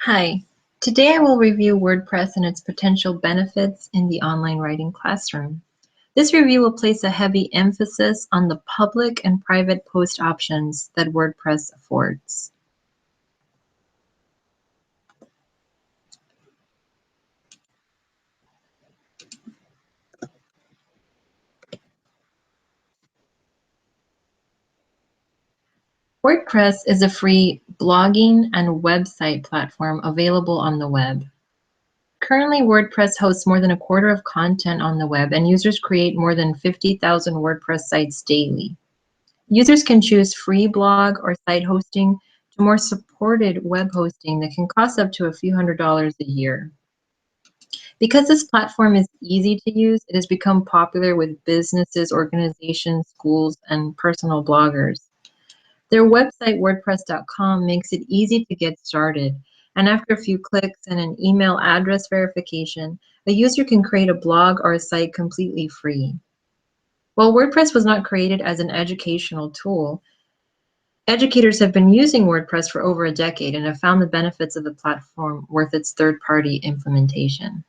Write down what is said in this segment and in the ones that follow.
Hi, today I will review WordPress and its potential benefits in the online writing classroom. This review will place a heavy emphasis on the public and private post options that WordPress affords. WordPress is a free blogging and website platform available on the web. Currently, WordPress hosts more than a quarter of content on the web, and users create more than 50,000 WordPress sites daily. Users can choose free blog or site hosting to more supported web hosting that can cost up to a few $100s a year. Because this platform is easy to use, it has become popular with businesses, organizations, schools, and personal bloggers. Their website, WordPress.com, makes it easy to get started, and after a few clicks and an email address verification, a user can create a blog or a site completely free. While WordPress was not created as an educational tool, educators have been using WordPress for over a decade and have found the benefits of the platform worth its third-party implementation.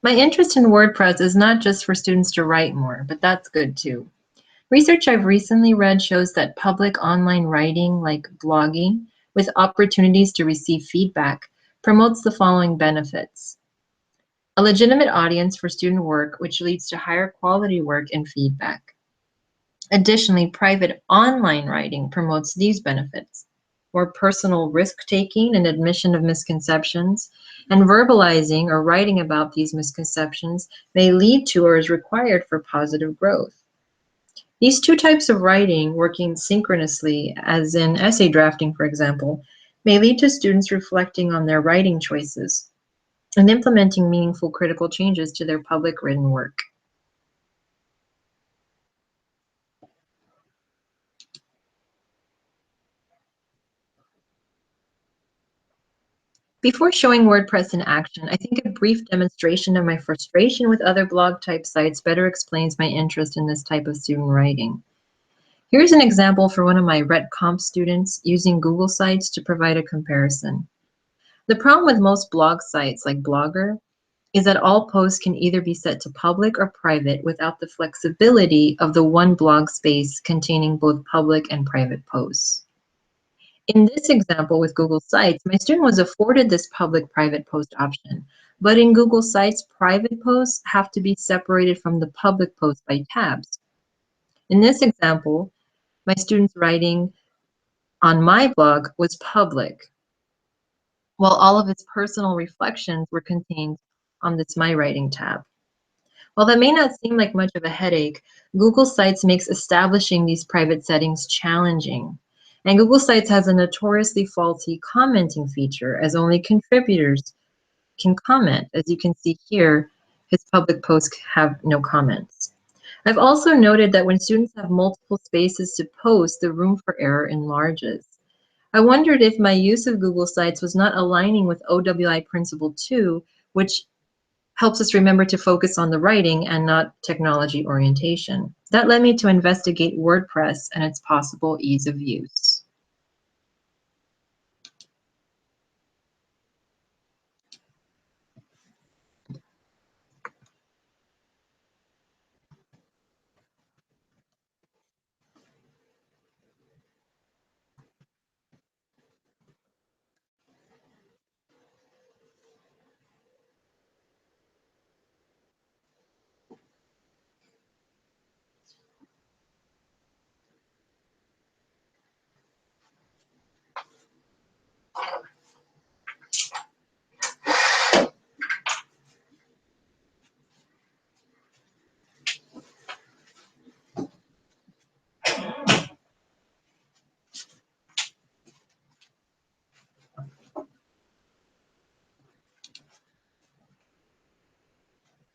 My interest in WordPress is not just for students to write more, but that's good too. Research I've recently read shows that public online writing, like blogging, with opportunities to receive feedback, promotes the following benefits. A legitimate audience for student work, which leads to higher quality work and feedback. Additionally, private online writing promotes these benefits: more personal risk-taking and admission of misconceptions, and verbalizing or writing about these misconceptions may lead to or is required for positive growth. These two types of writing, working synchronously, as in essay drafting, for example, may lead to students reflecting on their writing choices and implementing meaningful critical changes to their public written work. Before showing WordPress in action, I think a brief demonstration of my frustration with other blog type sites better explains my interest in this type of student writing. Here's an example for one of my RetComp students using Google Sites to provide a comparison. The problem with most blog sites like Blogger is that all posts can either be set to public or private without the flexibility of the one blog space containing both public and private posts. In this example with Google Sites, my student was afforded this public-private post option, but in Google Sites, private posts have to be separated from the public posts by tabs. In this example, my student's writing on my blog was public, while all of its personal reflections were contained on this My Writing tab. While that may not seem like much of a headache, Google Sites makes establishing these private settings challenging. And Google Sites has a notoriously faulty commenting feature, as only contributors can comment. As you can see here, his public posts have no comments. I've also noted that when students have multiple spaces to post, the room for error enlarges. I wondered if my use of Google Sites was not aligning with OWI Principle 2, which helps us remember to focus on the writing and not technology orientation. That led me to investigate WordPress and its possible ease of use.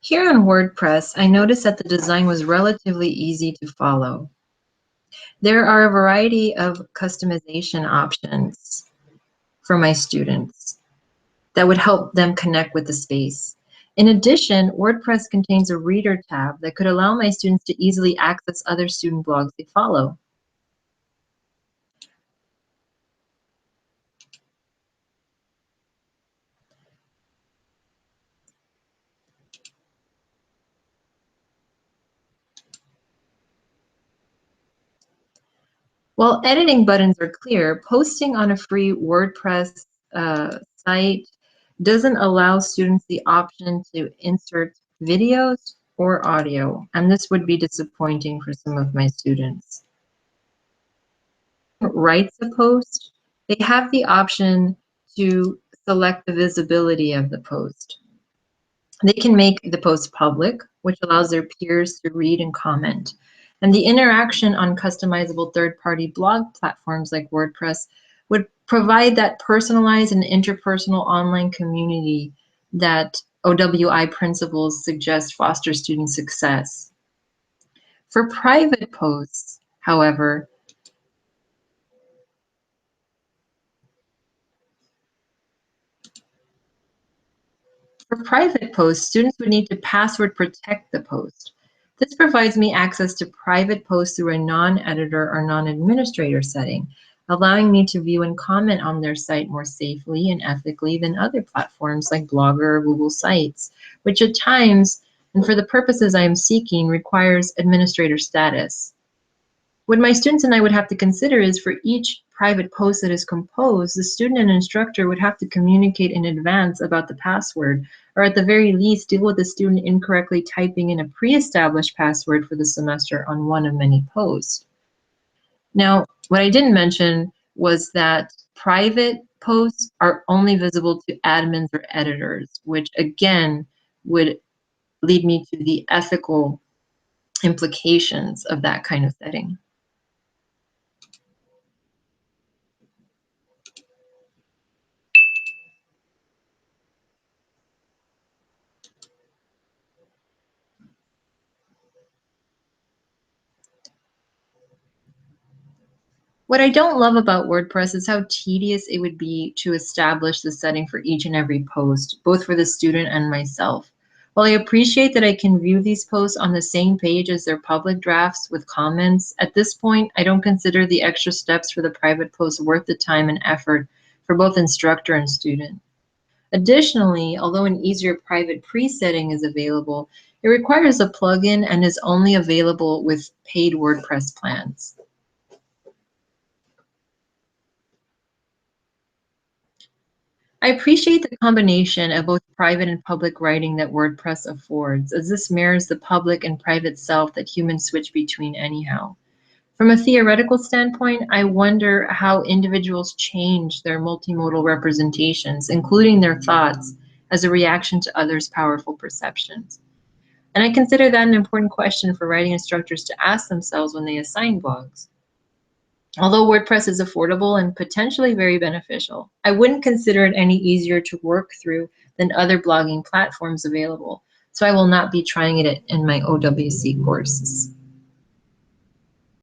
Here on WordPress, I noticed that the design was relatively easy to follow. There are a variety of customization options for my students that would help them connect with the space. In addition, WordPress contains a reader tab that could allow my students to easily access other student blogs they follow. While editing buttons are clear, posting on a free WordPress site doesn't allow students the option to insert videos or audio, and this would be disappointing for some of my students. Writes a post, they have the option to select the visibility of the post. They can make the post public, which allows their peers to read and comment. And the interaction on customizable third-party blog platforms like WordPress would provide that personalized and interpersonal online community that OWI principles suggest foster student success. For private posts, however, students would need to password protect the post. This provides me access to private posts through a non-editor or non-administrator setting, allowing me to view and comment on their site more safely and ethically than other platforms like Blogger or Google Sites, which at times, and for the purposes I am seeking, requires administrator status. What my students and I would have to consider is for each private post that is composed, the student and instructor would have to communicate in advance about the password, or at the very least deal with the student incorrectly typing in a pre-established password for the semester on one of many posts. Now, what I didn't mention was that private posts are only visible to admins or editors, which again would lead me to the ethical implications of that kind of setting. What I don't love about WordPress is how tedious it would be to establish the setting for each and every post, both for the student and myself. While I appreciate that I can view these posts on the same page as their public drafts with comments, at this point, I don't consider the extra steps for the private posts worth the time and effort for both instructor and student. Additionally, although an easier private pre-setting is available, it requires a plugin and is only available with paid WordPress plans. I appreciate the combination of both private and public writing that WordPress affords, as this mirrors the public and private self that humans switch between anyhow. From a theoretical standpoint, I wonder how individuals change their multimodal representations, including their thoughts, as a reaction to others' powerful perceptions. And I consider that an important question for writing instructors to ask themselves when they assign blogs. Although WordPress is affordable and potentially very beneficial, I wouldn't consider it any easier to work through than other blogging platforms available, so I will not be trying it in my OWC courses.